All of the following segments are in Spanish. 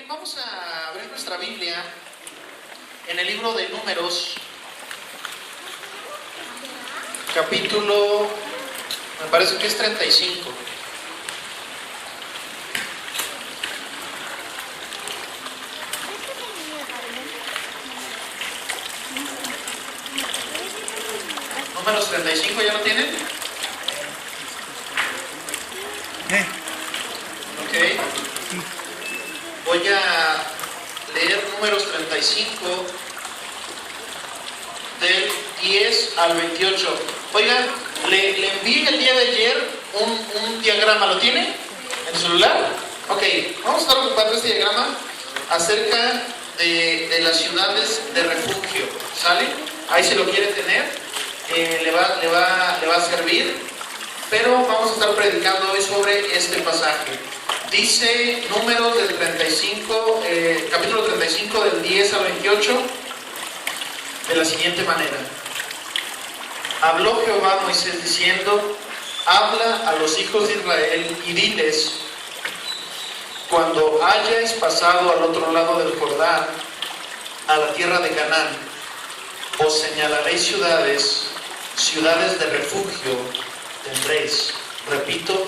Vamos a abrir nuestra Biblia en el libro de Números, capítulo, me parece que es 35. Números 35, ¿ya lo tienen? Ok. Voy a leer Números 35 del 10 al 28. Oigan, le envié el día de ayer un diagrama. ¿Lo tiene en su celular? Ok, vamos a estar ocupando este diagrama acerca de las ciudades de refugio. ¿Sale? Ahí se lo quiere tener, le va a servir, pero vamos a estar predicando hoy sobre este pasaje. Dice Números del 35, capítulo 35 del 10 al 28 de la siguiente manera. Habló Jehová a Moisés diciendo: habla a los hijos de Israel y diles: cuando hayáis pasado al otro lado del Jordán, a la tierra de Canaán, os señalaréis ciudades de refugio tendréis. Repito,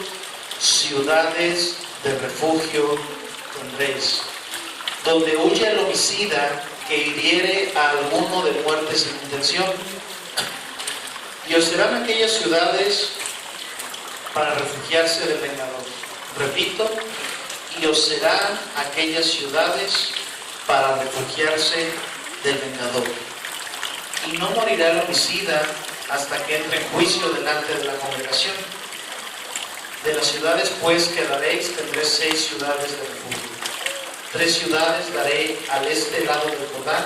ciudades de refugio tendréis, donde huya el homicida que hiriere a alguno de muerte sin intención. Y os serán aquellas ciudades para refugiarse del vengador. Repito, y os serán aquellas ciudades para refugiarse del vengador. Y no morirá el homicida hasta que entre en juicio delante de la congregación. De las ciudades pues que daréis, tendré 6 ciudades de refugio. 3 ciudades daré al este lado del Jordán,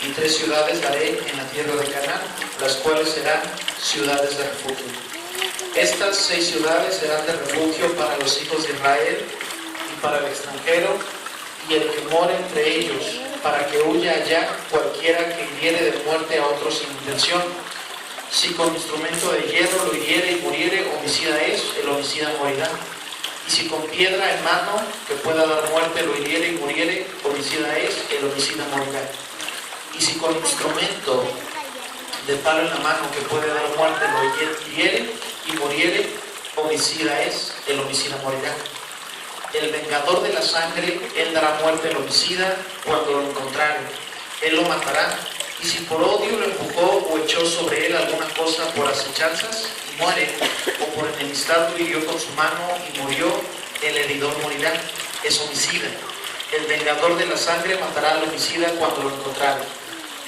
y 3 ciudades daré en la tierra de Canaán, las cuales serán ciudades de refugio. Estas 6 ciudades serán de refugio para los hijos de Israel y para el extranjero y el que more entre ellos, para que huya allá cualquiera que hiriere de muerte a otro sin intención. Si con instrumento de hierro lo hiriere y muriere, homicida es, el homicida morirá. Y si con piedra en mano que pueda dar muerte lo hiriere y muriere, homicida es, el homicida morirá. Y si con instrumento de palo en la mano que puede dar muerte lo hiriere y muriere, homicida es, el homicida morirá. El vengador de la sangre, él dará muerte al homicida cuando lo encontrare. Él lo matará. Y si por odio lo empujó o echó sobre él alguna cosa por asechanzas y muere, o por enemistad lo hirió con su mano y murió, el heridor morirá, es homicida. El vengador de la sangre matará al homicida cuando lo encontrare.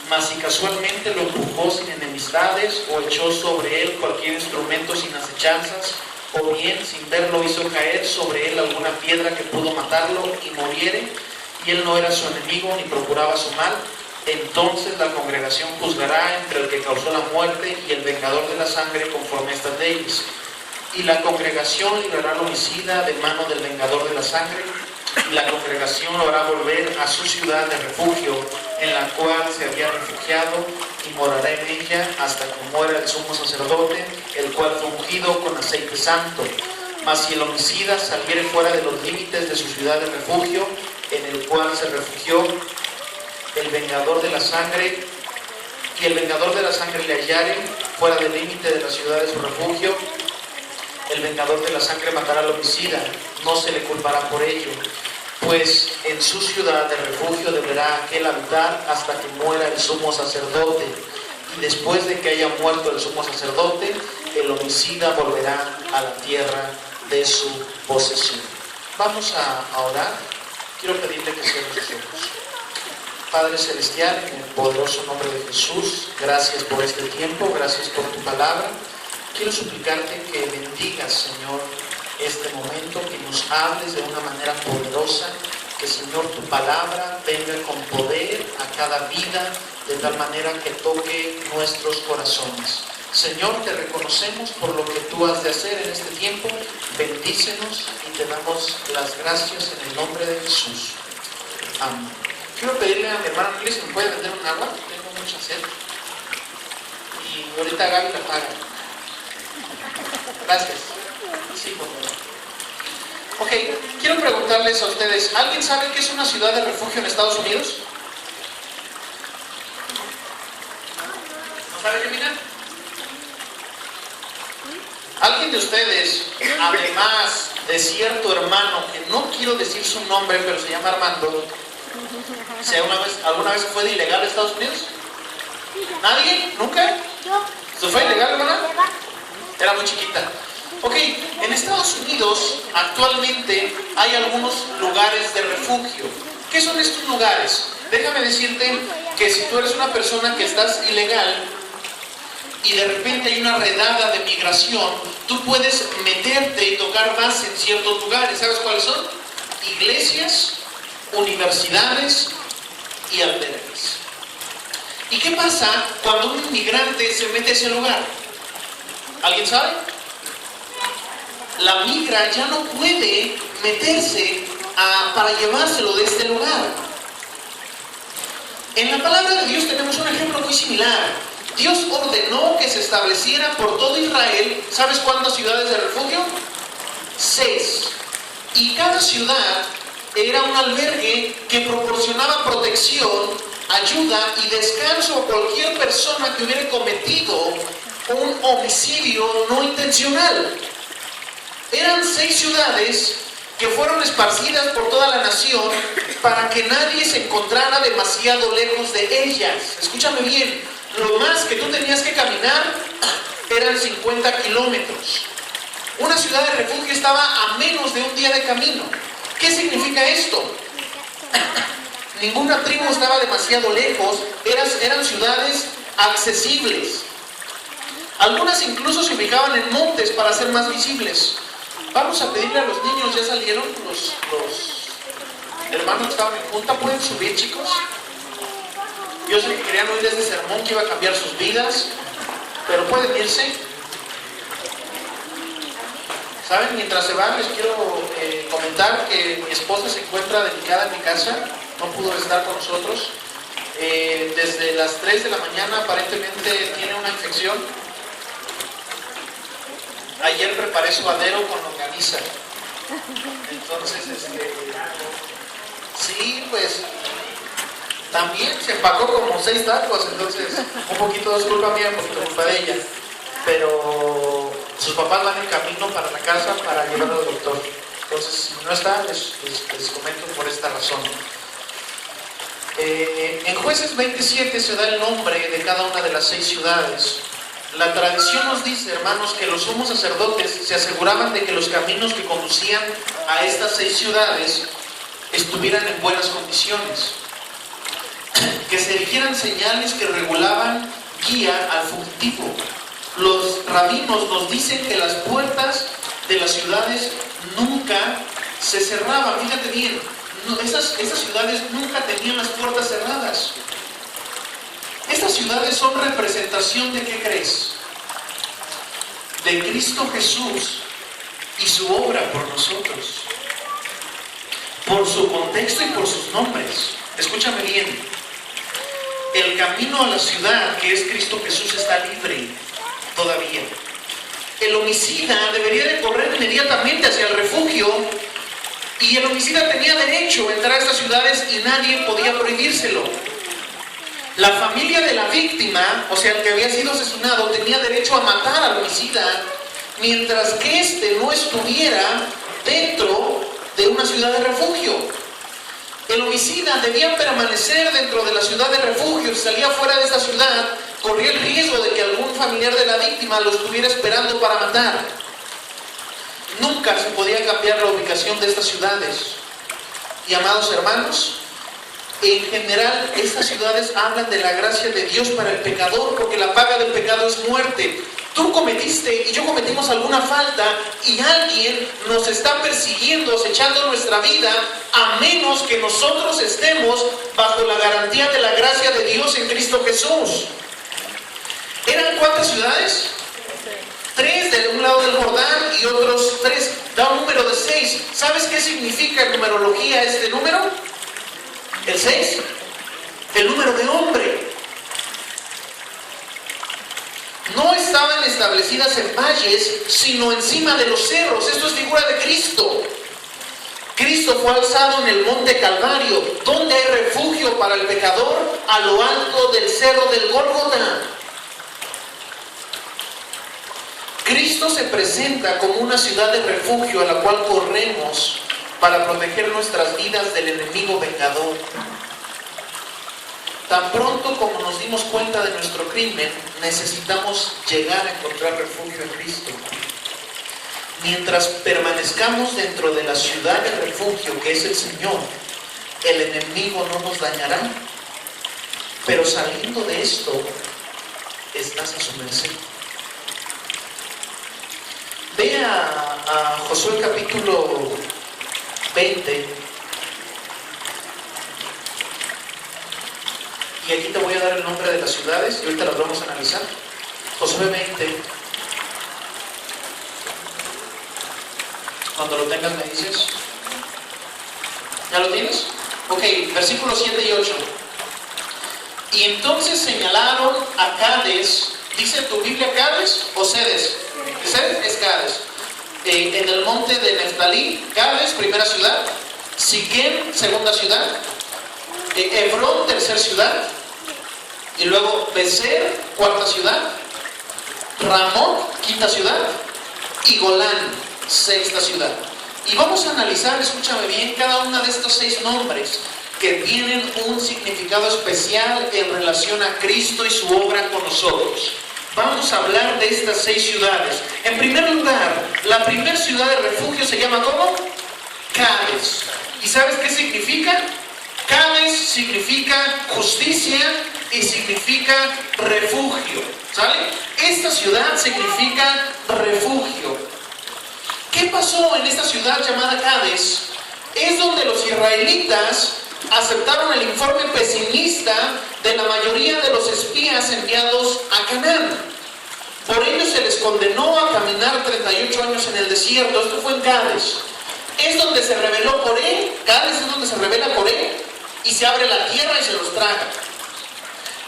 Mas si casualmente lo empujó sin enemistades o echó sobre él cualquier instrumento sin asechanzas, o bien sin verlo hizo caer sobre él alguna piedra que pudo matarlo y muriere, y él no era su enemigo ni procuraba su mal, entonces la congregación juzgará entre el que causó la muerte y el vengador de la sangre conforme a estas leyes. Y la congregación librará al homicida de mano del vengador de la sangre, y la congregación lo hará volver a su ciudad de refugio, en la cual se había refugiado, y morará en ella hasta que muera el sumo sacerdote, el cual fue ungido con aceite santo. Mas si el homicida saliere fuera de los límites de su ciudad de refugio, en el cual se refugió, el vengador de la sangre, y el vengador de la sangre le hallare fuera del límite de la ciudad de su refugio, el vengador de la sangre matará al homicida, no se le culpará por ello, pues en su ciudad de refugio deberá aquel habitar hasta que muera el sumo sacerdote, y después de que haya muerto el sumo sacerdote, el homicida volverá a la tierra de su posesión. Vamos a orar. Quiero pedirle que cierre sus ojos. Padre Celestial, en el poderoso nombre de Jesús, gracias por este tiempo, gracias por tu palabra. Quiero suplicarte que bendigas, Señor, este momento, que nos hables de una manera poderosa, que, Señor, tu palabra venga con poder a cada vida, de tal manera que toque nuestros corazones. Señor, te reconocemos por lo que tú has de hacer en este tiempo. Bendícenos y te damos las gracias en el nombre de Jesús. Amén. Quiero pedirle a mi hermano Luis si me puede vender un agua, tengo mucha sed. Y ahorita Gaby la paga. Gracias. Sí, por favor. Ok, quiero preguntarles a ustedes, ¿alguien sabe qué es una ciudad de refugio en Estados Unidos? ¿No sabe, Gemina? ¿Alguien de ustedes, además de cierto hermano, que no quiero decir su nombre, pero se llama Armando, alguna vez fue de ilegal a Estados Unidos? ¿Nadie? ¿Nunca? ¿Se fue ilegal, hermana? Era muy chiquita. Ok, en Estados Unidos actualmente hay algunos lugares de refugio. ¿Qué son estos lugares? Déjame decirte que si tú eres una persona que estás ilegal y de repente hay una redada de migración, tú puedes meterte y tocar base en ciertos lugares. ¿Sabes cuáles son? Iglesias, universidades y albergues. ¿Y qué pasa cuando un inmigrante se mete a ese lugar? ¿Alguien sabe? La migra ya no puede meterse para llevárselo de este lugar. En la palabra de Dios tenemos un ejemplo muy similar. Dios ordenó que se estableciera por todo Israel, ¿sabes cuántas ciudades de refugio? 6. Y cada ciudad era un albergue que proporcionaba protección, ayuda y descanso a cualquier persona que hubiera cometido un homicidio no intencional. Eran 6 ciudades que fueron esparcidas por toda la nación para que nadie se encontrara demasiado lejos de ellas. Escúchame bien, lo más que tú tenías que caminar eran 50 kilómetros. Una ciudad de refugio estaba a menos de un día de camino. ¿Qué significa esto? Ninguna tribu estaba demasiado lejos, eran ciudades accesibles. Algunas incluso se ubicaban en montes para ser más visibles. Vamos a pedirle a los niños, ¿ya salieron los hermanos que estaban en junta? ¿Pueden subir, chicos? Yo sé que querían oír este sermón que iba a cambiar sus vidas, pero pueden irse. ¿Saben? Mientras se van, les quiero comentar que mi esposa se encuentra delicada en mi casa, no pudo estar con nosotros. Desde las 3 de la mañana aparentemente tiene una infección. Ayer preparé suadero con longaniza. Entonces, sí, pues, también se empacó como 6 tacos, entonces, un poquito de culpa mía, un poquito de culpa de ella. Pero sus papás van en camino para la casa para llevarlo al doctor. Entonces, si no está, les comento por esta razón. En Jueces 27 se da el nombre de cada una de las 6 ciudades. La tradición nos dice, hermanos, que los sumos sacerdotes se aseguraban de que los caminos que conducían a estas 6 ciudades estuvieran en buenas condiciones, que se erigieran señales que regulaban guía al fugitivo. Los rabinos nos dicen que las puertas de las ciudades nunca se cerraban. Fíjate bien, esas ciudades nunca tenían las puertas cerradas. Estas ciudades son representación de, ¿qué crees? De Cristo Jesús y su obra por nosotros, por su contexto y por sus nombres. Escúchame bien, el camino a la ciudad que es Cristo Jesús está libre todavía. El homicida debería de correr inmediatamente hacia el refugio, y el homicida tenía derecho a entrar a estas ciudades y nadie podía prohibírselo. La familia de la víctima, o sea, el que había sido asesinado, tenía derecho a matar al homicida mientras que éste no estuviera dentro de una ciudad de refugio. El homicida debía permanecer dentro de la ciudad de refugio. Si salía fuera de esa ciudad, corría el riesgo de que algún familiar de la víctima lo estuviera esperando para matar. Nunca se podía cambiar la ubicación de estas ciudades. Y amados hermanos, en general, estas ciudades hablan de la gracia de Dios para el pecador, porque la paga del pecado es muerte. Tú cometiste y yo cometimos alguna falta y alguien nos está persiguiendo, acechando nuestra vida, a menos que nosotros estemos bajo la garantía de la gracia de Dios en Cristo Jesús. ¿Eran cuántas ciudades? 3 de un lado del Jordán y otros 3. Da un número de 6. ¿Sabes qué significa en numerología este número? El 6, el número de hombre. No estaban establecidas en valles, sino encima de los cerros. Esto es figura de Cristo. Cristo fue alzado en el monte Calvario. ¿Dónde hay refugio para el pecador? A lo alto del cerro del Gólgota. Cristo se presenta como una ciudad de refugio a la cual corremos para proteger nuestras vidas del enemigo vengador. Tan pronto como nos dimos cuenta de nuestro crimen, necesitamos llegar a encontrar refugio en Cristo. Mientras permanezcamos dentro de la ciudad de refugio que es el Señor, el enemigo no nos dañará. Pero saliendo de esto, estás a su merced. Ve a Josué capítulo 20. Y aquí te voy a dar el nombre de las ciudades y ahorita las vamos a analizar. Josué 20. Cuando lo tengas me dices. ¿Ya lo tienes? Ok, versículos 7 y 8. Y entonces señalaron a Cades. ¿Dice tu Biblia Cades o Cedes? Cedes es Cades. En el monte de Neftalí, Cades, primera ciudad. Siquem, segunda ciudad. Hebrón, tercera ciudad. Y luego Becer, cuarta ciudad. Ramón, quinta ciudad. Y Golán, sexta ciudad. Y vamos a analizar, escúchame bien, cada uno de estos 6 nombres que tienen un significado especial en relación a Cristo y su obra con nosotros. Vamos a hablar de estas 6 ciudades. En primer lugar, la primera ciudad de refugio se llama ¿cómo? Cades. ¿Y sabes qué significa? Cades significa justicia y significa refugio. ¿Sale? Esta ciudad significa refugio. ¿Qué pasó en esta ciudad llamada Cades? Es donde los israelitas aceptaron el informe pesimista de la mayoría de los espías enviados a Canaán. Por ello se les condenó a caminar 38 años en el desierto. Esto fue en Cades. Es donde se reveló Coré. Cades es donde se revela Coré y se abre la tierra y se los traga.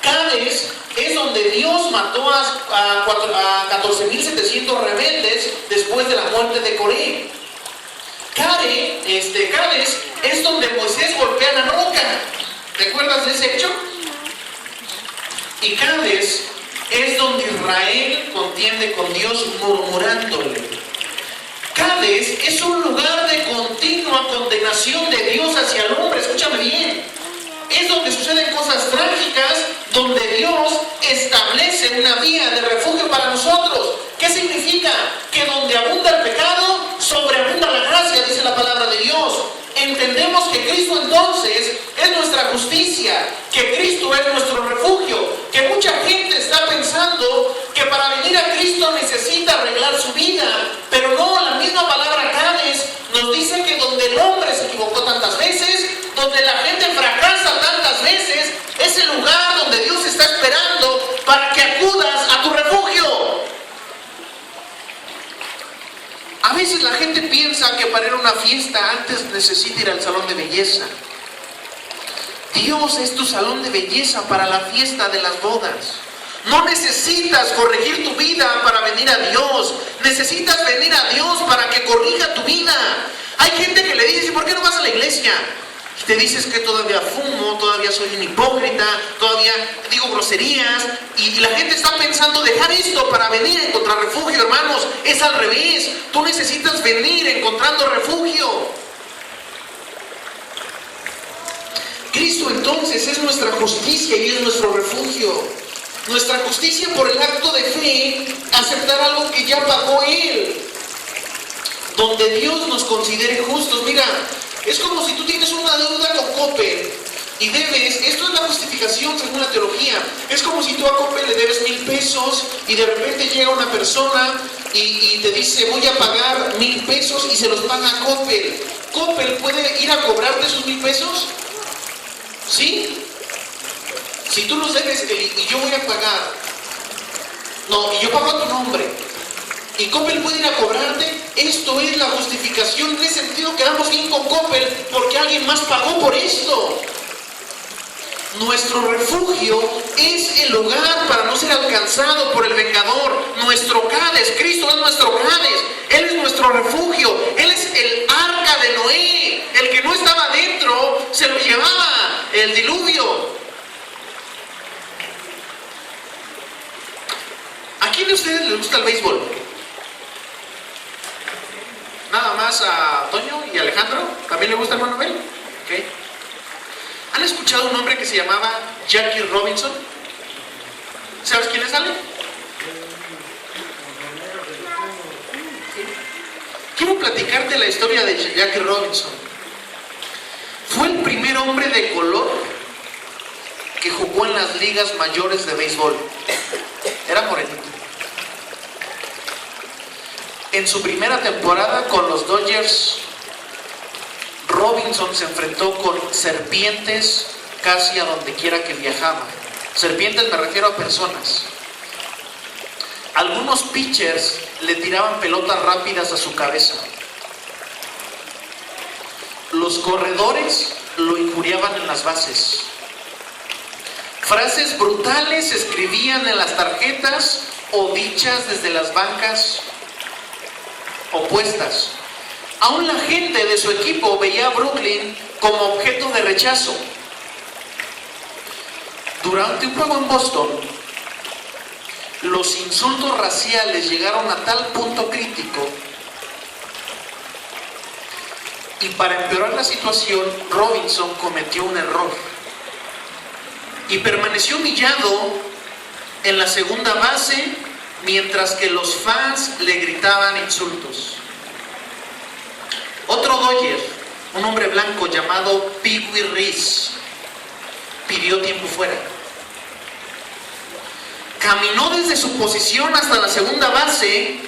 Cades es donde Dios mató a 14.700 rebeldes después de la muerte de Coré. Cades es donde Moisés golpea la roca. ¿Te acuerdas de ese hecho? Y Cades es donde Israel contiende con Dios murmurándole. Cades es un lugar de continua condenación de Dios hacia el hombre. Escúchame bien. Es donde suceden cosas trágicas, donde Dios establece una vía de refugio para nosotros. ¿Qué significa? Que donde abunda el pecado, sobreabunda la gracia, dice la palabra de Dios. Entendemos que Cristo entonces es nuestra justicia, que Cristo es nuestro refugio, que mucha gente está pensando que para venir a Cristo necesita arreglar su vida, pero no, la misma palabra Cades nos dice que donde el hombre se equivocó tantas veces, donde la gente fracasa tantas veces, es el lugar donde Dios está esperando para que acudas a tu refugio. A veces la gente piensa que para ir a una fiesta antes necesita ir al salón de belleza. Dios es tu salón de belleza para la fiesta de las bodas. No necesitas corregir tu vida para venir a Dios. Necesitas venir a Dios para que corrija tu vida. Hay gente que le dice, ¿por qué no vas a la iglesia? Y te dices que todavía fumo, todavía soy un hipócrita, todavía digo groserías. Y la gente está pensando dejar esto para venir a encontrar refugio, hermanos. Es al revés. Tú necesitas venir encontrando refugio. Cristo entonces es nuestra justicia y es nuestro refugio. Nuestra justicia por el acto de fe, aceptar algo que ya pagó Él. Donde Dios nos considere justos. Mira, es como si tú tienes una deuda con Coppel y debes, esto es la justificación según la teología, es como si tú a Coppel le debes 1,000 pesos y de repente llega una persona y te dice voy a pagar 1,000 pesos y se los paga a Coppel. ¿Coppel puede ir a cobrarte esos 1,000 pesos? ¿Sí? Si tú los debes y yo voy a pagar, no, y yo pago a tu nombre, y Coppel puede ir a cobrarte, esto es la justificación. En ese sentido quedamos bien con Coppel porque alguien más pagó por esto. Nuestro refugio es el lugar para no ser alcanzado por el vengador. Nuestro Cades, Cristo es nuestro Cades. Él es nuestro refugio. Él es el arca de Noé. refugio. ¿A quién de ustedes les gusta el béisbol? Nada más a Toño y Alejandro. ¿También le gusta el Manuel? Okay. ¿Han escuchado un hombre que se llamaba Jackie Robinson? ¿Sabes quién es, Ale? Quiero platicarte la historia de Jackie Robinson. Fue el primer hombre de color que jugó en las ligas mayores de béisbol. Era morenito. En su primera temporada con los Dodgers, Robinson se enfrentó con serpientes casi a donde quiera que viajaba. Serpientes me refiero a personas. Algunos pitchers le tiraban pelotas rápidas a su cabeza. Los corredores lo injuriaban en las bases. Frases brutales se escribían en las tarjetas o dichas desde las bancas opuestas. Aún la gente de su equipo veía a Brooklyn como objeto de rechazo. Durante un juego en Boston, los insultos raciales llegaron a tal punto crítico, y para empeorar la situación, Robinson cometió un error y permaneció humillado en la segunda base mientras que los fans le gritaban insultos. Otro Dodger, un hombre blanco llamado Pee Wee Reese, pidió tiempo fuera. Caminó desde su posición hasta la segunda base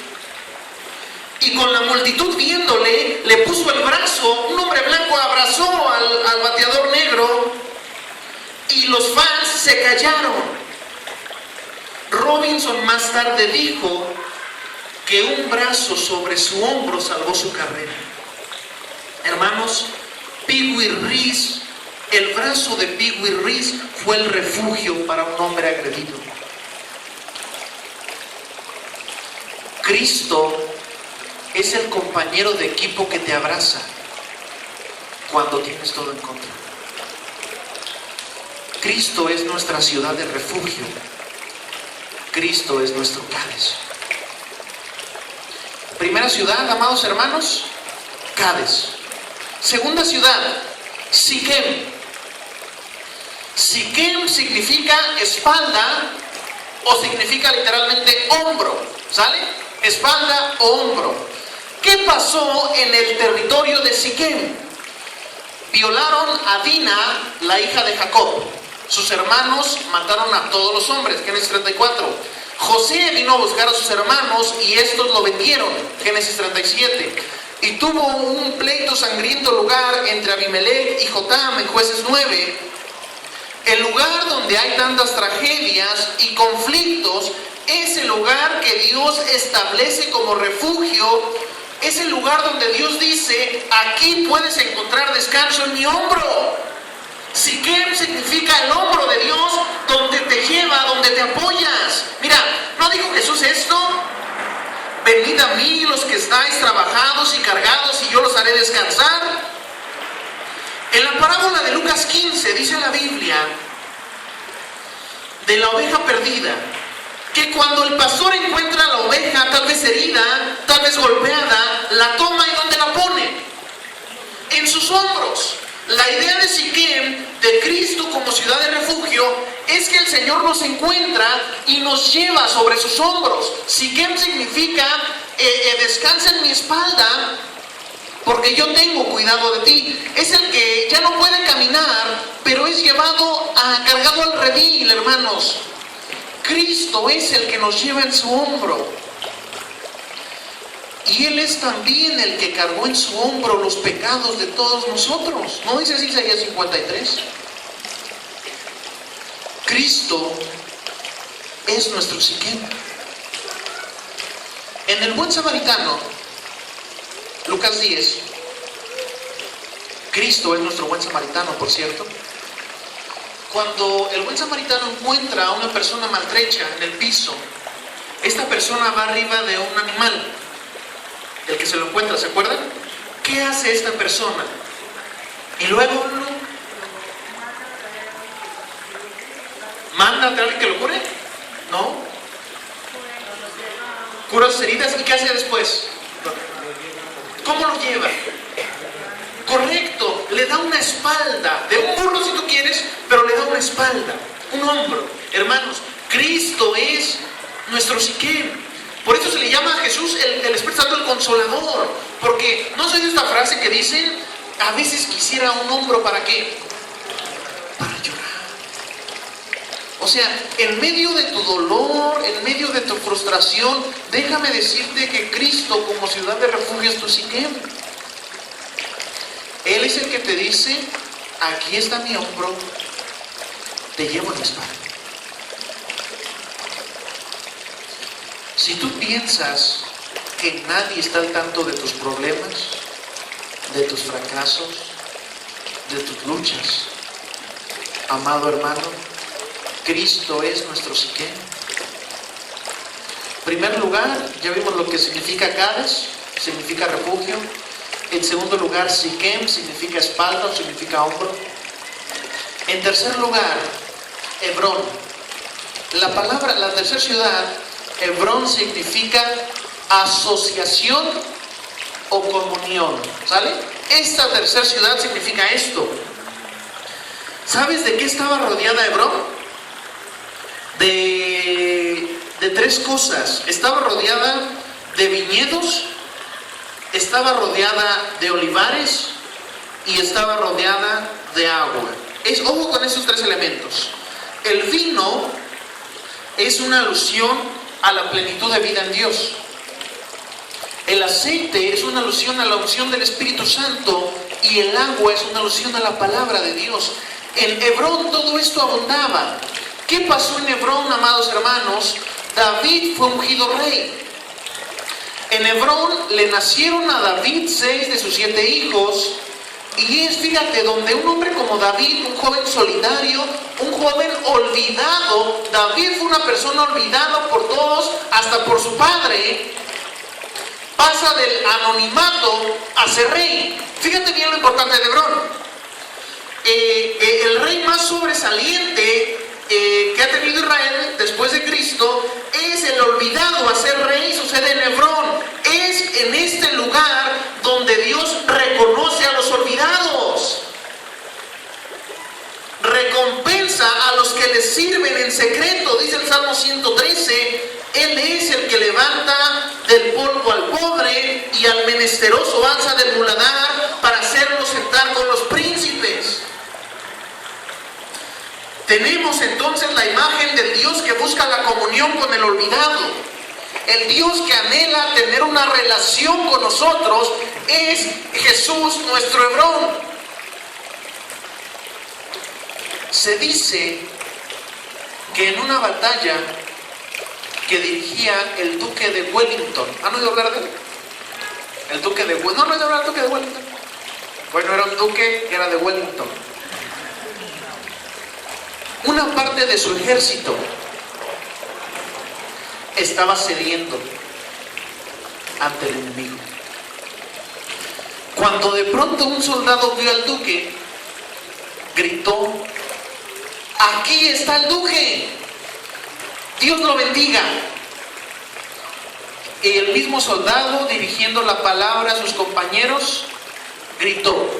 y con la multitud viéndole, le puso el brazo. Un hombre blanco abrazó al bateador negro y los fans se callaron. Robinson más tarde dijo que un brazo sobre su hombro salvó su carrera. Hermanos, Pee Wee Reese, el brazo de Pee Wee Reese fue el refugio para un hombre agredido. Cristo es el compañero de equipo que te abraza cuando tienes todo en contra. Cristo es nuestra ciudad de refugio. Cristo es nuestro Cades. Primera ciudad, amados hermanos, Cades. Segunda ciudad, Siquem. Siquem significa espalda o significa literalmente hombro, ¿sale? Espalda o hombro. ¿Qué pasó en el territorio de Siquem? Violaron a Dina, la hija de Jacob. Sus hermanos mataron a todos los hombres, Génesis 34. José vino a buscar a sus hermanos y estos lo vendieron, Génesis 37. Y tuvo un pleito sangriento lugar entre Abimelech y Jotam en Jueces 9. El lugar donde hay tantas tragedias y conflictos es el lugar que Dios establece como refugio. Es el lugar donde Dios dice: aquí puedes encontrar descanso en mi hombro. Siquem significa el hombro de Dios, donde te lleva, donde te apoyas. Mira, ¿no dijo Jesús esto? Venid a mí los que estáis trabajados y cargados y yo los haré descansar. En la parábola de Lucas 15 dice la Biblia de la oveja perdida, que cuando el pastor encuentra a la oveja tal vez herida, tal vez golpeada, la toma y ¿dónde la pone? En sus hombros. La idea de Siquem, de Cristo como ciudad de refugio, es que el Señor nos encuentra y nos lleva sobre sus hombros. Siquem significa descansa en mi espalda porque yo tengo cuidado de ti. Es el que ya no puede caminar, pero es llevado cargado al redil, hermanos. Cristo es el que nos lleva en su hombro. Y Él es también el que cargó en su hombro los pecados de todos nosotros. ¿No dice así Isaías 53? Cristo es nuestro Siquem. En el buen samaritano, Lucas 10, Cristo es nuestro buen samaritano, por cierto. Cuando el buen samaritano encuentra a una persona maltrecha en el piso, esta persona va arriba de un animal. El que se lo encuentra, ¿se acuerdan? ¿Qué hace esta persona? Y luego ¿Manda a alguien que lo cure? No. Cura sus heridas. ¿Y qué hace después? ¿Cómo lo lleva? Correcto, le da una espalda, de un burro si tú quieres, pero le da una espalda, un hombro. Hermanos, Cristo es nuestro Siquem. Por eso se le llama a Jesús el Espíritu Santo el Consolador. Porque, ¿no has oído esta frase que dicen? A veces quisiera un hombro, ¿para qué? Para llorar. O sea, en medio de tu dolor, en medio de tu frustración, déjame decirte que Cristo como ciudad de refugio es tu Siquem. Él es el que te dice, aquí está mi hombro, te llevo en la espalda. Si tú piensas que nadie está al tanto de tus problemas, de tus fracasos, de tus luchas, amado hermano, Cristo es nuestro Siquem. En primer lugar, ya vimos lo que significa Cades, significa refugio. En segundo lugar, Siquem significa espalda o significa hombro. En tercer lugar, Hebrón. La tercera ciudad, Hebrón, significa asociación o comunión. ¿Sale? Esta tercera ciudad significa esto. ¿Sabes de qué estaba rodeada Hebrón? De tres cosas. Estaba rodeada de viñedos, estaba rodeada de olivares y estaba rodeada de agua. Ojo con esos tres elementos. El vino es una alusión a la plenitud de vida en Dios. El aceite es una alusión a la unción del Espíritu Santo y el agua es una alusión a la palabra de Dios. En Hebrón todo esto abundaba. ¿Qué pasó en Hebrón, amados hermanos? David fue ungido rey. En Hebrón le nacieron a David 6 de sus 7 hijos. Y es, fíjate, donde un hombre como David, un joven solidario, un joven olvidado, David fue una persona olvidada por todos, hasta por su padre, pasa del anonimato a ser rey. Fíjate bien lo importante de Hebrón. El rey más sobresaliente que ha tenido Israel después de Cristo es el olvidado a ser rey. Sucede en Hebrón. Es en este lugar donde Dios reconoce a los olvidados, recompensa a los que le sirven en secreto. Dice el Salmo 113: Él es el que levanta del polvo al pobre y al menesteroso alza del muladar para hacerlo sentar con los príncipes. Tenemos entonces la imagen del Dios que busca la comunión con el olvidado. El Dios que anhela tener una relación con nosotros es Jesús, nuestro Hebrón. Se dice que en una batalla que dirigía el duque de Wellington, ¿han oído hablar de él? El duque de Wellington. ¿No han oído hablar del duque de Wellington? Bueno, era un duque que era de Wellington. Una parte de su ejército estaba cediendo ante el enemigo. Cuando de pronto un soldado vio al duque, gritó: ¡aquí está el duque! ¡Dios lo bendiga! Y el mismo soldado, dirigiendo la palabra a sus compañeros, gritó: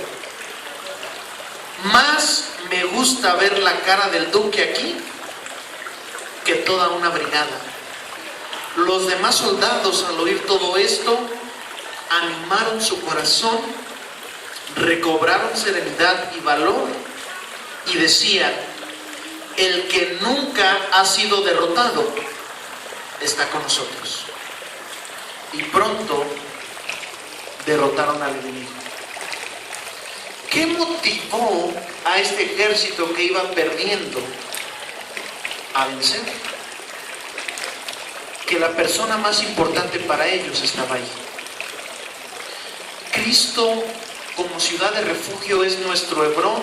más me gusta ver la cara del duque aquí que toda una brigada. Los demás soldados, al oír todo esto, animaron su corazón, recobraron serenidad y valor y decían: el que nunca ha sido derrotado está con nosotros. Y pronto derrotaron al enemigo. ¿Qué motivó a este ejército que iba perdiendo a vencer? Que la persona más importante para ellos estaba ahí. Cristo, como ciudad de refugio, es nuestro Hebrón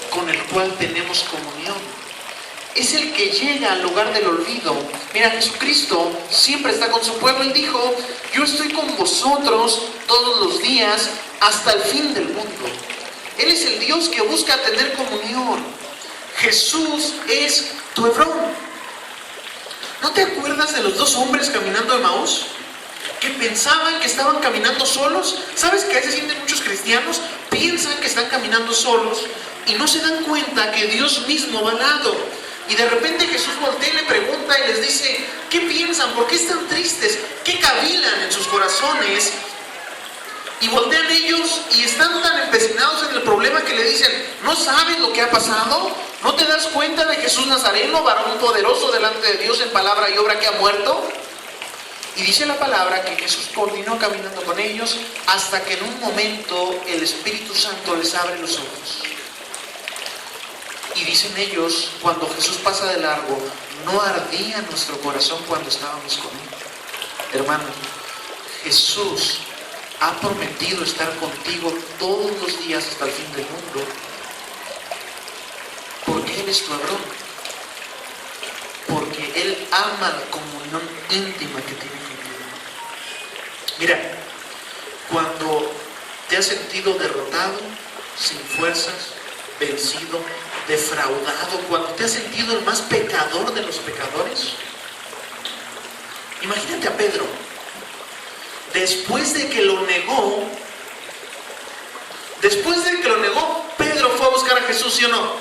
con el cual tenemos comunión. Es el que llega al lugar del olvido. Mira, Jesucristo siempre está con su pueblo. Él dijo: yo estoy con vosotros todos los días hasta el fin del mundo. Él es el Dios que busca tener comunión. Jesús es tu Hebrón. ¿No te acuerdas de los dos hombres caminando de Emaús? Que pensaban que estaban caminando solos. ¿Sabes qué se sienten muchos cristianos? Piensan que están caminando solos y no se dan cuenta que Dios mismo va al lado. Y de repente Jesús voltea y le pregunta y les dice: ¿qué piensan? ¿Por qué están tristes? ¿Qué cavilan en sus corazones? Y voltean ellos y están tan empecinados en el problema que le dicen: ¿no sabes lo que ha pasado? ¿No te das cuenta de Jesús Nazareno, varón poderoso delante de Dios en palabra y obra, que ha muerto? Y dice la palabra que Jesús continuó caminando con ellos hasta que en un momento el Espíritu Santo les abre los ojos. Y dicen ellos, cuando Jesús pasa de largo: no ardía nuestro corazón cuando estábamos con Él. Hermano, Jesús ha prometido estar contigo todos los días hasta el fin del mundo, porque Él es tu Hebrón, porque Él ama la comunión íntima que tiene contigo. Mira, cuando te has sentido derrotado, sin fuerzas, vencido, defraudado, cuando te has sentido el más pecador de los pecadores, imagínate a Pedro. Después de que lo negó, Pedro fue a buscar a Jesús, ¿sí o no?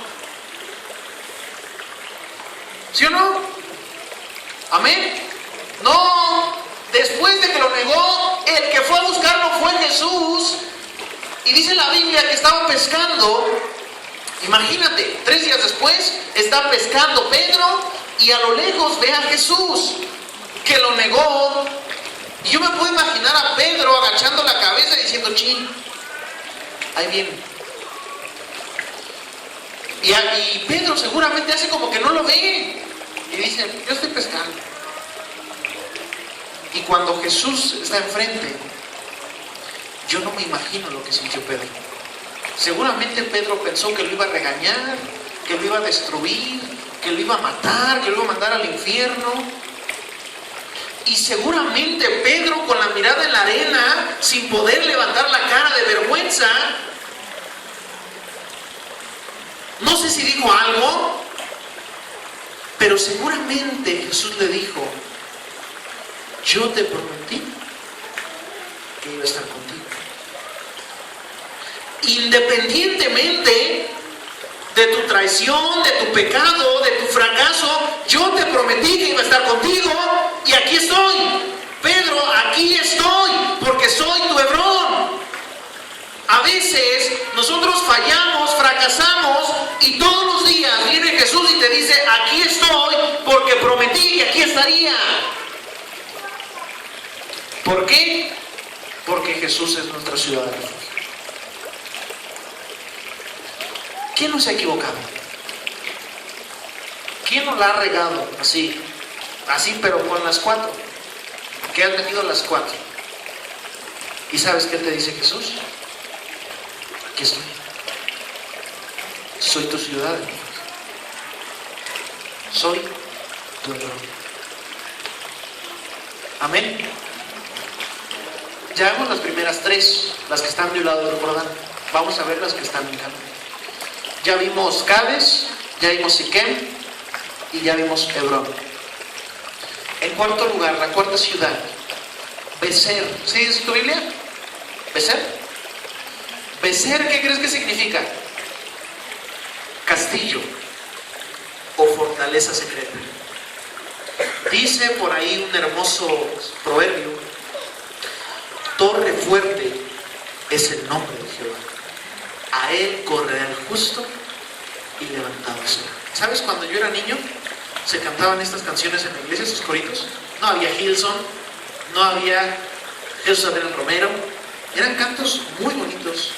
¿Sí o no? ¿Amén? No, después de que lo negó, el que fue a buscarlo fue Jesús. Y dice la Biblia que estaba pescando. Imagínate, 3 días después está pescando Pedro y a lo lejos ve a Jesús, que lo negó. Y yo me puedo imaginar a Pedro agachando la cabeza y diciendo: chin, ahí viene. Y Pedro seguramente hace como que no lo ve y dice: yo estoy pescando. Y cuando Jesús está enfrente, yo no me imagino lo que sintió Pedro. Seguramente Pedro pensó que lo iba a regañar, que lo iba a destruir, que lo iba a matar, que lo iba a mandar al infierno. Y seguramente Pedro, con la mirada en la arena, sin poder levantar la cara de vergüenza, no sé si dijo algo, pero seguramente Jesús le dijo: yo te prometí que iba a estar contigo. Independientemente de tu traición, de tu pecado, de tu fracaso, yo te prometí que iba a estar contigo y aquí estoy. Pedro, aquí estoy porque soy tu Hebrón. A veces nosotros fallamos, fracasamos y todos los días viene Jesús y te dice: aquí estoy porque prometí que aquí estaría. ¿Por qué? Porque Jesús es nuestra ciudad de refugio. ¿Quién no se ha equivocado? ¿Quién no la ha regado así, pero con las 4? Que has metido las 4. ¿Y sabes qué te dice Jesús? Aquí estoy. Soy tu ciudad. Soy tu Hebrón. Amén. Ya vemos las primeras 3, las que están de un lado del Jordán. Vamos a ver las que están en camino. Ya vimos Cades, ya vimos Siquem y ya vimos Hebrón. En cuarto lugar, la cuarta ciudad, Becer. ¿Sí dice tu Biblia? ¿Becer? ¿Becer qué crees que significa? Castillo o fortaleza secreta. Dice por ahí un hermoso proverbio: torre fuerte es el nombre de Jehová. A él correrá el justo y levantado será. ¿Sabes? Cuando yo era niño se cantaban estas canciones en la iglesia, esos coritos. No había Hillsong, no había Jesús Adrián Romero. Eran cantos muy bonitos.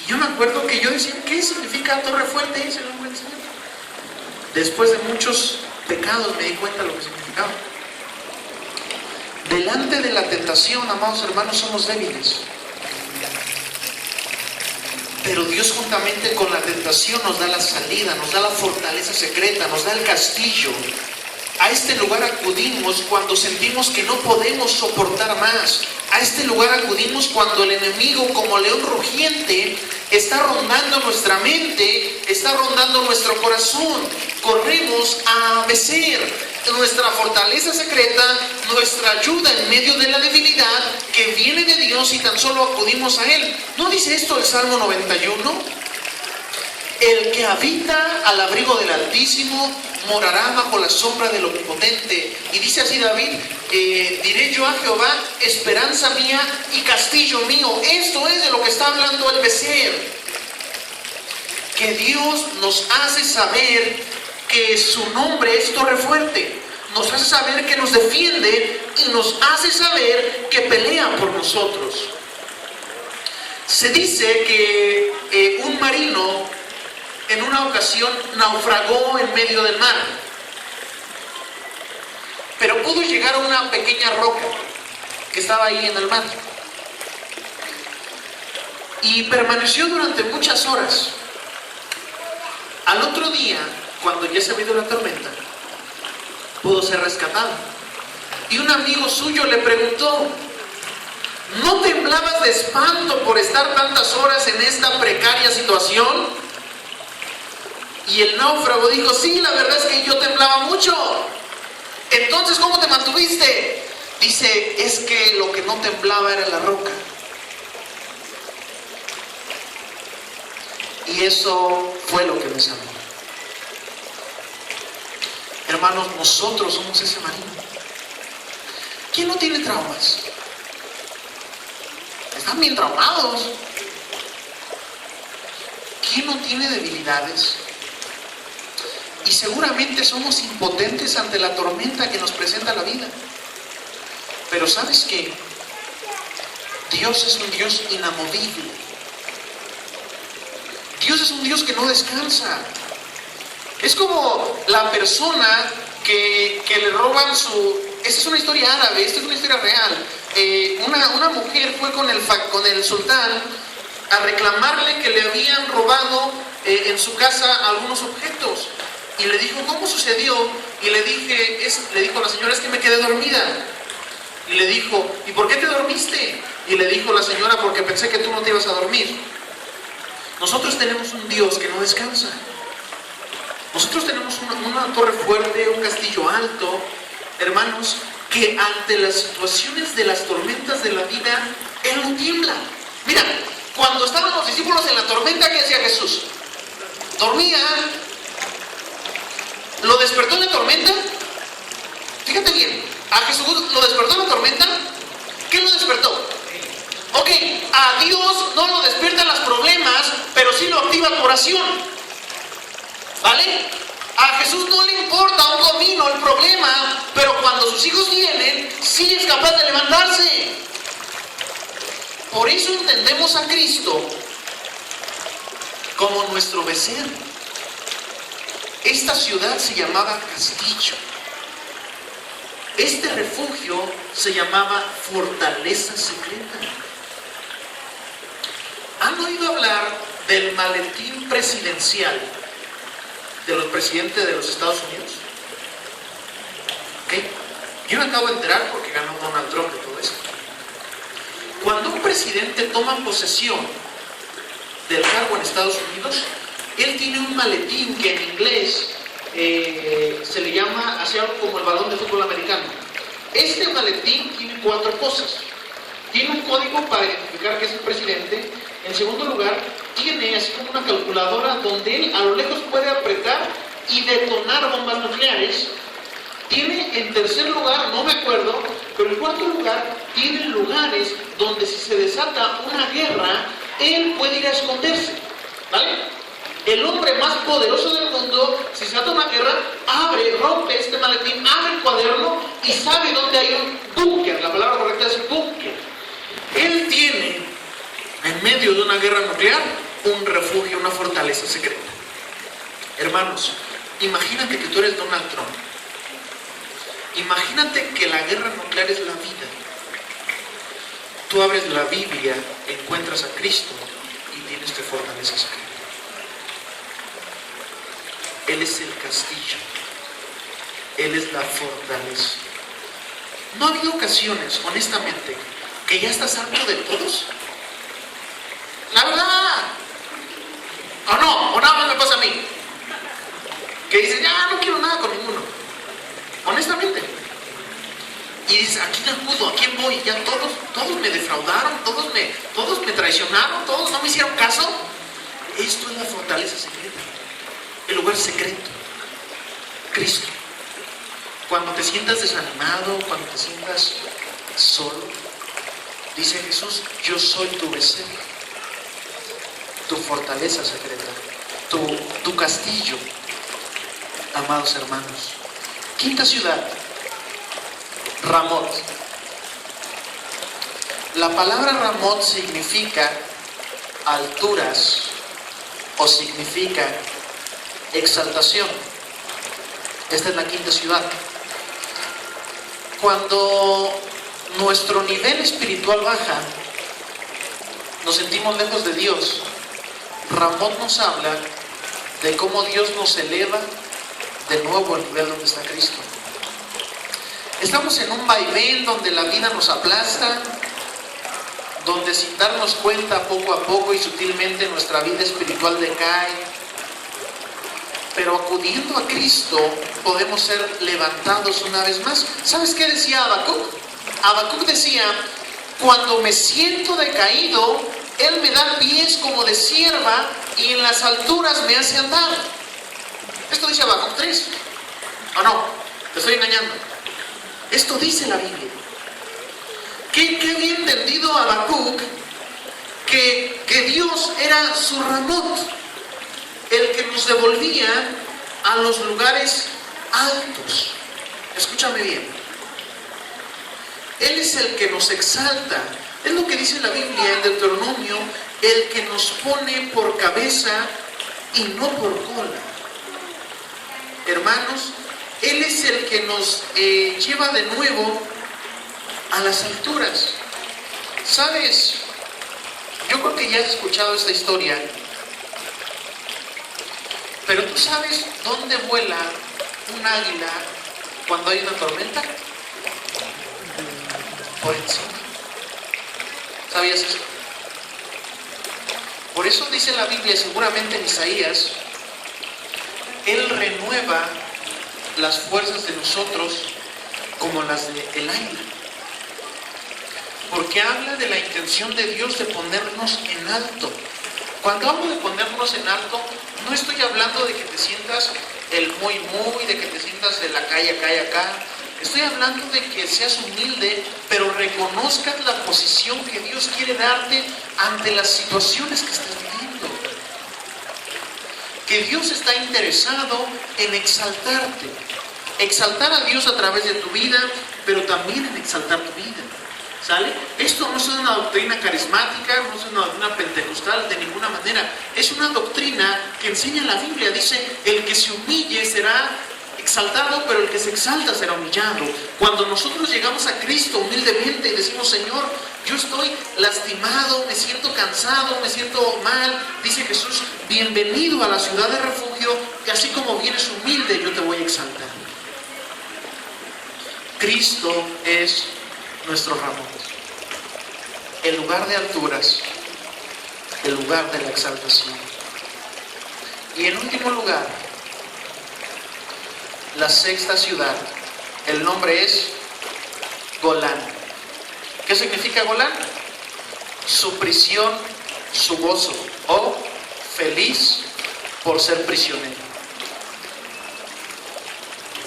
Y yo me acuerdo que yo decía: ¿qué significa torre fuerte? Es el nombre del Señor. Después de muchos pecados me di cuenta de lo que significaba. Delante de la tentación, amados hermanos, somos débiles. Pero Dios, juntamente con la tentación, nos da la salida, nos da la fortaleza secreta, nos da el castillo. A este lugar acudimos cuando sentimos que no podemos soportar más. A este lugar acudimos cuando el enemigo, como león rugiente, está rondando nuestra mente, está rondando nuestro corazón. Corremos a Becer, nuestra fortaleza secreta, nuestra ayuda en medio de la debilidad que viene de Dios y tan solo acudimos a Él. ¿No dice esto el Salmo 91? El que habita al abrigo del Altísimo morará bajo la sombra del Omnipotente. Y dice así David, diré yo a Jehová, esperanza mía y castillo mío. Esto es de lo que está hablando el Becer. Que Dios nos hace saber que su nombre es torre fuerte. Nos hace saber que nos defiende y nos hace saber que pelea por nosotros. Se dice que un marino en una ocasión naufragó en medio del mar, pero pudo llegar a una pequeña roca que estaba ahí en el mar y permaneció durante muchas horas. Al otro día, cuando ya se había ido la tormenta, pudo ser rescatado y un amigo suyo le preguntó, ¿no temblabas de espanto por estar tantas horas en esta precaria situación? Y el náufrago dijo, sí, la verdad es que yo temblaba mucho. Entonces, ¿cómo te mantuviste? Dice, es que lo que no temblaba era la roca. Y eso fue lo que me salvó. Hermanos, nosotros somos ese marino. ¿Quién no tiene traumas? Están bien traumados. ¿Quién no tiene debilidades? Y seguramente somos impotentes ante la tormenta que nos presenta la vida. Pero ¿sabes qué? Dios es un Dios inamovible. Dios es un Dios que no descansa. Es como la persona que le roban su... Esta es una historia árabe, esta es una historia real. Una mujer fue con el sultán a reclamarle que le habían robado en su casa algunos objetos. Y le dijo, ¿cómo sucedió? Y le dijo a la señora, es que me quedé dormida. Y le dijo, ¿y por qué te dormiste? Y le dijo la señora, porque pensé que tú no te ibas a dormir. Nosotros tenemos un Dios que no descansa. Nosotros tenemos una torre fuerte, un castillo alto, hermanos, que ante las situaciones de las tormentas de la vida, Él no tiembla. Mira, cuando estaban los discípulos en la tormenta, ¿qué hacía Jesús? Dormía. ¿Lo despertó en la tormenta? Fíjate bien, ¿a Jesús lo despertó en la tormenta? ¿Qué lo despertó? Ok, a Dios no lo despiertan los problemas, pero sí lo activa tu oración. ¿Vale? A Jesús no le importa un comino el problema, pero cuando sus hijos vienen, sí es capaz de levantarse. Por eso entendemos a Cristo como nuestro Becer. Esta ciudad se llamaba Castillo. Este refugio se llamaba Fortaleza Secreta. ¿Han oído hablar del maletín presidencial de los presidentes de los Estados Unidos? ¿Okay? Yo me acabo de enterar porque ganó Donald Trump y todo eso. Cuando un presidente toma posesión del cargo en Estados Unidos, él tiene un maletín que en inglés se le llama así algo como el balón de fútbol americano. Este maletín tiene 4 cosas. Tiene un código para identificar que es el presidente. En segundo lugar, tiene así como una calculadora donde él a lo lejos puede apretar y detonar bombas nucleares. Tiene en tercer lugar, no me acuerdo, pero en cuarto lugar, tiene lugares donde si se desata una guerra, él puede ir a esconderse. ¿Vale? El hombre más poderoso del mundo, si se ata una guerra, rompe este maletín, abre el cuaderno y sabe dónde hay un búnker. La palabra correcta es búnker. Él tiene, en medio de una guerra nuclear, un refugio, una fortaleza secreta. Hermanos, imagínate que tú eres Donald Trump. Imagínate que la guerra nuclear es la vida. Tú abres la Biblia, encuentras a Cristo y tienes tu fortaleza secreta. Él es el castillo. Él es la fortaleza. ¿No ha habido ocasiones, honestamente, que ya estás harto de todos? La verdad. ¿O no? ¿O nada más me pasa a mí? Que dices, ya no quiero nada con ninguno. Honestamente. Y dices, ¿a quién acudo? ¿A quién voy? Ya todos me defraudaron, todos me traicionaron, todos no me hicieron caso. Esto es la fortaleza secreta. El lugar secreto. Cristo. Cuando te sientas desanimado, cuando te sientas solo, dice Jesús, yo soy tu becerro, tu fortaleza secreta, tu castillo, amados hermanos. Quinta ciudad, Ramot. La palabra Ramot significa alturas o significa exaltación. Esta es la quinta ciudad. Cuando nuestro nivel espiritual baja, nos sentimos lejos de Dios. Ramot nos habla de cómo Dios nos eleva de nuevo al nivel donde está Cristo. Estamos en un vaivén donde la vida nos aplasta, donde sin darnos cuenta poco a poco y sutilmente nuestra vida espiritual decae. Pero acudiendo a Cristo podemos ser levantados una vez más. ¿Sabes qué decía Habacuc? Habacuc decía, cuando me siento decaído, Él me da pies como de cierva y en las alturas me hace andar. Esto dice Habacuc 3. ¿O no? Te estoy engañando. Esto dice la Biblia. ¿Qué había entendido Habacuc? Que Dios era su Ramot, el que nos devolvía a los lugares altos. Escúchame bien. Él es el que nos exalta. Es lo que dice la Biblia en Deuteronomio, el que nos pone por cabeza y no por cola. Hermanos, Él es el que nos lleva de nuevo a las alturas. ¿Sabes? Yo creo que ya has escuchado esta historia. Pero ¿tú sabes dónde vuela un águila cuando hay una tormenta? Por encima. ¿Sabías eso? Por eso dice la Biblia, seguramente en Isaías, Él renueva las fuerzas de nosotros como las del águila. Porque habla de la intención de Dios de ponernos en alto. Cuando hablo de ponernos en alto, no estoy hablando de que te sientas el muy, de que te sientas de la calle acá. Estoy hablando de que seas humilde, pero reconozcas la posición que Dios quiere darte ante las situaciones que estás viviendo. Que Dios está interesado en exaltarte. Exaltar a Dios a través de tu vida, pero también en exaltar tu vida. ¿Sale? Esto no es una doctrina carismática, no es una doctrina pentecostal de ninguna manera. Es una doctrina que enseña la Biblia. Dice, el que se humille será exaltado, pero el que se exalta será humillado. Cuando nosotros llegamos a Cristo humildemente y decimos, Señor, yo estoy lastimado, me siento cansado, me siento mal, dice Jesús, bienvenido a la ciudad de refugio, que así como vienes humilde, yo te voy a exaltar. Cristo es nuestro Ramot, el lugar de alturas, el lugar de la exaltación. Y en último lugar, la sexta ciudad, el nombre es Golán. ¿Qué significa Golán? Su prisión, su gozo, o feliz por ser prisionero.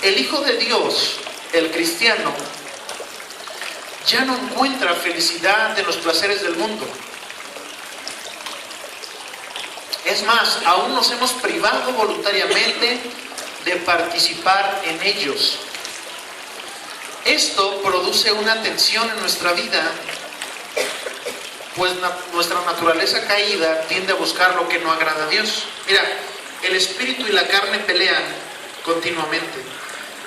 El Hijo de Dios, el cristiano, ya no encuentra felicidad en los placeres del mundo. Es más, aún nos hemos privado voluntariamente de participar en ellos. Esto produce una tensión en nuestra vida, pues nuestra naturaleza caída tiende a buscar lo que no agrada a Dios. Mira, el espíritu y la carne pelean continuamente.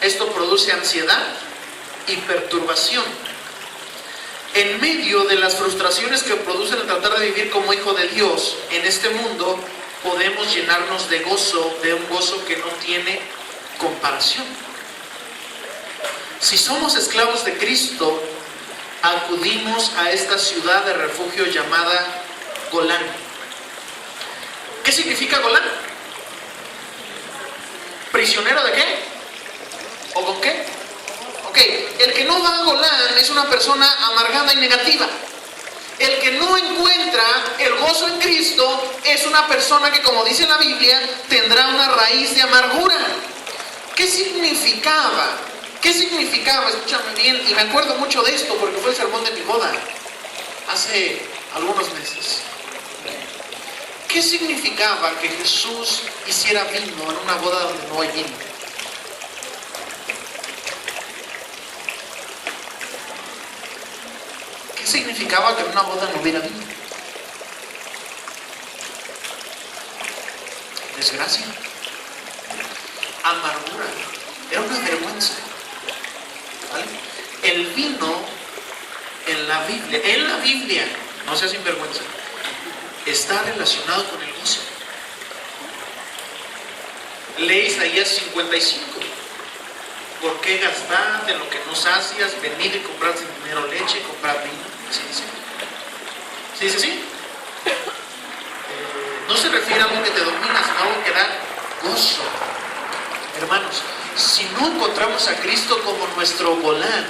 Esto produce ansiedad y perturbación. En medio de las frustraciones que producen el tratar de vivir como hijo de Dios en este mundo, podemos llenarnos de gozo, de un gozo que no tiene comparación. Si somos esclavos de Cristo, acudimos a esta ciudad de refugio llamada Golán. ¿Qué significa Golán? ¿Prisionero de qué? ¿O con qué? Ok, el que no va a Golán es una persona amargada y negativa. El que no encuentra el gozo en Cristo es una persona que, como dice la Biblia, tendrá una raíz de amargura. ¿Qué significaba? ¿Qué significaba? Escúchame bien, y me acuerdo mucho de esto porque fue el sermón de mi boda hace algunos meses. ¿Qué significaba que Jesús hiciera vino en una boda donde no hay vino? ¿Qué significaba que en una boda no hubiera vino? Desgracia, amargura, era una vergüenza. ¿Vale? El vino en la Biblia, no seas sinvergüenza, está relacionado con el gozo. Lee Isaías 55. ¿Por qué gastar en lo que no sacias? Venid y comprad sin dinero leche y comprad vino. ¿Sí dice? ¿Sí dice así? No se refiere a algo que te domina, sino a algo que da gozo. Hermanos, si no encontramos a Cristo como nuestro Golán,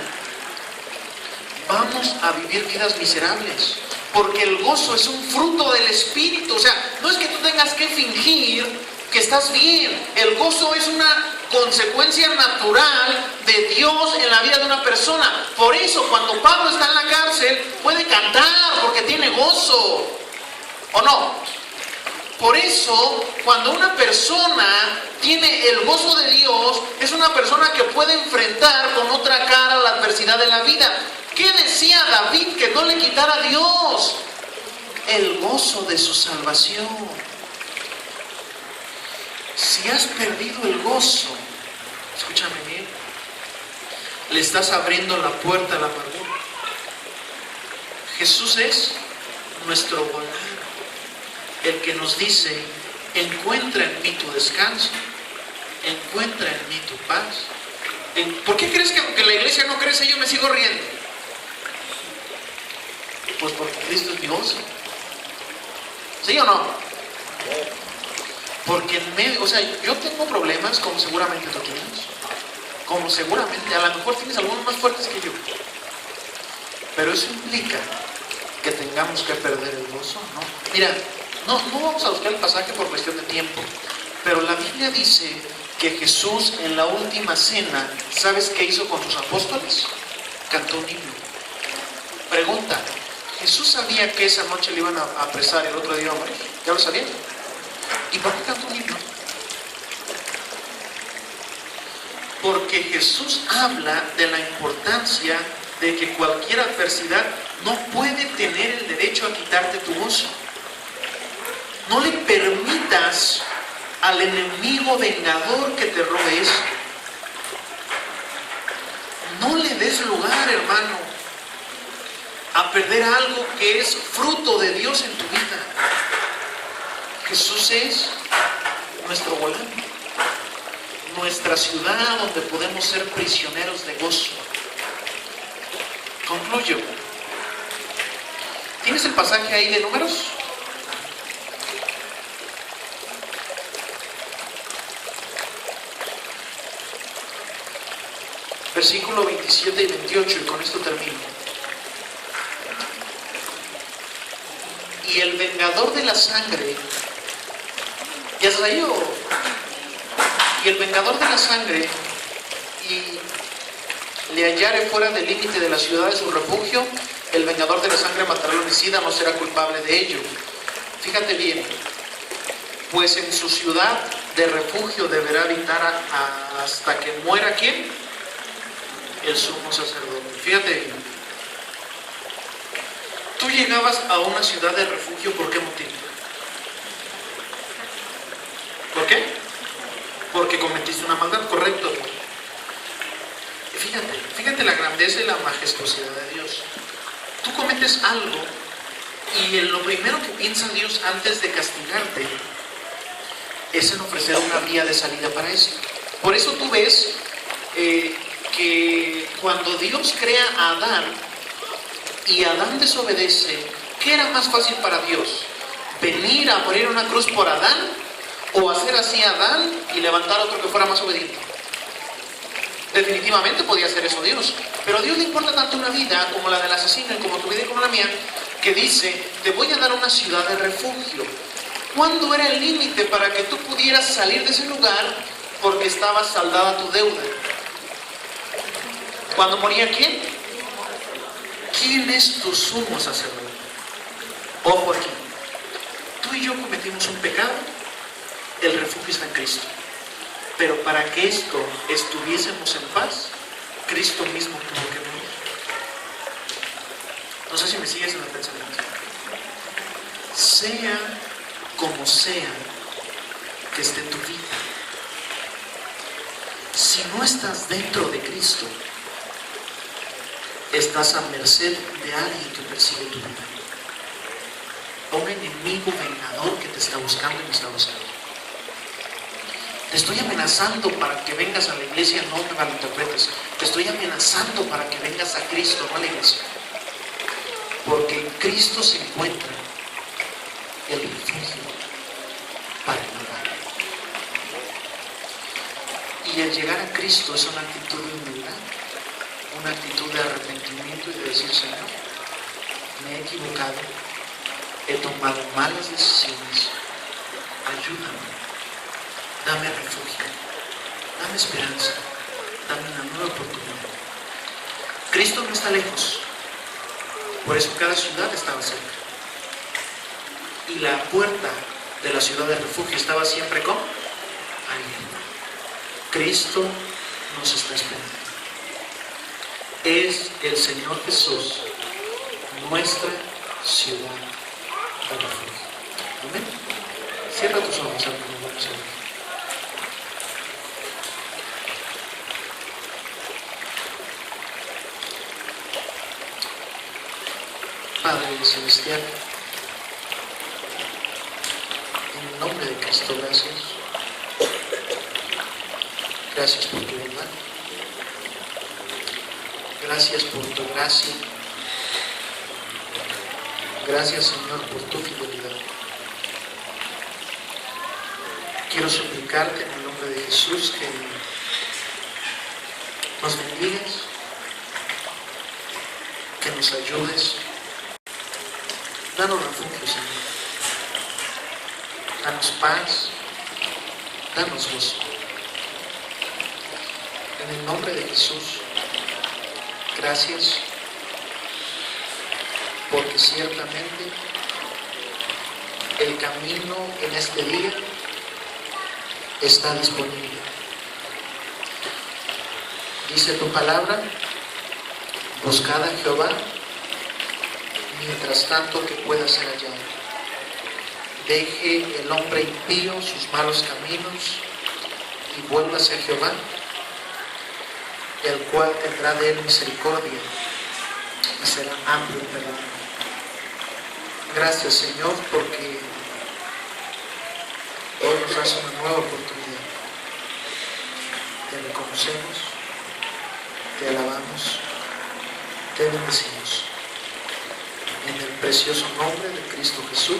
vamos a vivir vidas miserables. Porque el gozo es un fruto del Espíritu. O sea, no es que tú tengas que fingir que estás bien. El gozo es una consecuencia natural de Dios en la vida de una persona. Por eso, cuando Pablo está en la cárcel, puede cantar porque tiene gozo. ¿O no? Por eso, cuando una persona tiene el gozo de Dios, es una persona que puede enfrentar con otra cara la adversidad de la vida. ¿Qué decía David que no le quitara a Dios? El gozo de su salvación. Si has perdido el gozo, escúchame bien, le estás abriendo la puerta a la amargura. Jesús es nuestro Golán, el que nos dice: encuentra en mí tu descanso, encuentra en mí tu paz. ¿Por qué crees que aunque la iglesia no crece yo me sigo riendo? Pues porque Cristo es mi gozo. ¿Sí o no? Porque en medio, o sea, yo tengo problemas como seguramente tú tienes, como seguramente, a lo mejor tienes algunos más fuertes que yo, pero eso implica que tengamos que perder el gozo, ¿no? Mira, no vamos a buscar el pasaje por cuestión de tiempo, pero la Biblia dice que Jesús en la última cena, ¿sabes qué hizo con sus apóstoles? Cantó un himno. Pregunta, ¿Jesús sabía que esa noche le iban a apresar y el otro día iba a morir? ¿Ya lo sabía? ¿Y por qué cantó un himno? Porque Jesús habla de la importancia de que cualquier adversidad no puede tener el derecho a quitarte tu gozo. No le permitas al enemigo vengador que te robe eso. No le des lugar, hermano, a perder algo que es fruto de Dios en tu vida. Jesús es nuestro Golán, nuestra ciudad donde podemos ser prisioneros de gozo. Concluyo. ¿Tienes el pasaje ahí de Números? Versículo 27 y 28, y con esto termino. Y el vengador de la sangre, ¿ya estás ahí o? Y el vengador de la sangre, y le hallare fuera del límite de la ciudad de su refugio, el vengador de la sangre matará al homicida, no será culpable de ello. Fíjate bien, pues en su ciudad de refugio deberá habitar hasta que muera ¿quién? El sumo sacerdote. Fíjate bien. Tú llegabas a una ciudad de refugio, ¿por qué motivo? ¿Por qué? Porque cometiste una maldad, correcto. Fíjate la grandeza y la majestuosidad de Dios. Tú cometes algo y en lo primero que piensa Dios antes de castigarte es en ofrecer una vía de salida para eso. Por eso tú ves que cuando Dios crea a Adán y Adán desobedece, ¿qué era más fácil para Dios? ¿Venir a morir en una cruz por Adán o hacer así a Adán y levantar a otro que fuera más obediente? Definitivamente podía hacer eso Dios, pero a Dios le importa tanto una vida como la del asesino y como tu vida y como la mía, que dice, te voy a dar una ciudad de refugio. ¿Cuándo era el límite para que tú pudieras salir de ese lugar porque estaba saldada tu deuda? ¿Cuándo moría quién? ¿Quién es tu sumo sacerdote? Ojo aquí, tú y yo cometimos un pecado, el refugio está en Cristo. Pero para que esto estuviésemos en paz, Cristo mismo tuvo que morir. No sé si me sigues en el pensamiento. Sea como sea que esté tu vida, si no estás dentro de Cristo, estás a merced de alguien que persigue tu vida. Un enemigo vengador que te está buscando y me está buscando. Te estoy amenazando para que vengas a la iglesia, no me malinterpretes. Te estoy amenazando para que vengas a Cristo, no a la iglesia. Porque en Cristo se encuentra el refugio para el malvado. Y el llegar a Cristo es una actitud de humildad, una actitud de arrepentimiento y de decir, Señor, me he equivocado, he tomado malas decisiones, ayúdame. Dame refugio, dame esperanza, dame una nueva oportunidad. Cristo no está lejos, por eso cada ciudad estaba cerca. Y la puerta de la ciudad de refugio estaba siempre con alguien. Cristo nos está esperando. Es el Señor Jesús, nuestra ciudad de refugio. Amén. Cierra tus ojos, hermano. Vamos a ver. Padre Celestial, en el nombre de Cristo, gracias. Gracias por tu verdad. Gracias por tu gracia. Gracias, Señor, por tu fidelidad. Quiero suplicarte en el nombre de Jesús que nos bendigas, que nos ayudes. Danos refugio, Señor. Danos paz. Danos gozo. En el nombre de Jesús, gracias, porque ciertamente el camino en este día está disponible. Dice tu palabra, buscad a Jehová mientras tanto que pueda ser hallado. Deje el hombre impío sus malos caminos y vuélvase a Jehová, el cual tendrá de él misericordia y será amplio en perdón. Gracias, Señor, porque hoy nos das una nueva oportunidad. Te reconocemos, te alabamos, te bendecimos. En el precioso nombre de Cristo Jesús.